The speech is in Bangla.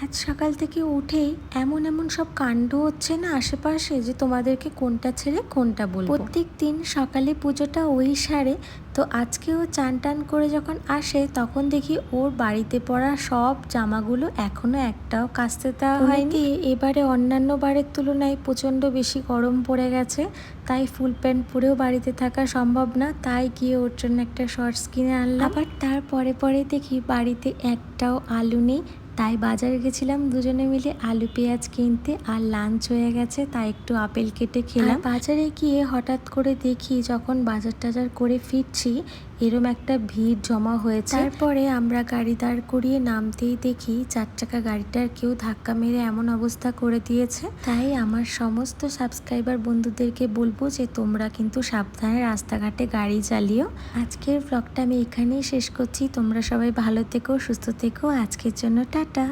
আজ সকাল থেকে উঠেই এমন এমন সব কাণ্ড হচ্ছে না আশেপাশে যে তোমাদেরকে কোনটা ছেড়ে কোনটা বলবো। প্রত্যেক দিন সকালে পুজোটা ওই সারে, তো আজকেও চান টান করে যখন আসে তখন দেখি ওর বাড়িতে পরা সব জামাগুলো এখনো একটাও কাচতে দেওয়া হয়নি। এবারে অন্যান্য বারের তুলনায় প্রচণ্ড বেশি গরম পড়ে গেছে, তাই ফুল প্যান্ট পরেও বাড়িতে থাকা সম্ভব না, তাই গিয়ে ওর জন্য একটা শর্টস কিনে আনলাম। আবার তার পরে পরে দেখি বাড়িতে একটাও আলু নেই, তাই বাজারে গেছিলাম দুজনে মিলে আলু পেঁয়াজ কিনতে। আর লাঞ্চ হয়ে গেছে, তাই একটু আপেল কেটে খেলাম। বাজারে গিয়ে হঠাৎ করে দেখি যখন বাজার টাজার করে ফিরছি এরম একটা ভিড় জমা হয়েছে। তারপরে আমরা গাড়ি দাঁড় করিয়ে নামতেই দেখি 4 চাকা গাড়িটার কেউ ধাক্কা মেরে এমন অবস্থা করে দিয়েছে। তাই আমার সমস্ত সাবস্ক্রাইবার বন্ধুদেরকে বলবো যে তোমরা কিন্তু সাবধানে রাস্তাঘাটে গাড়ি চালিও। আজকের ব্লগটা আমি এখানেই শেষ করছি। তোমরা সবাই ভালো থেকো, সুস্থ থেকো। আজকের জন্য টাটা।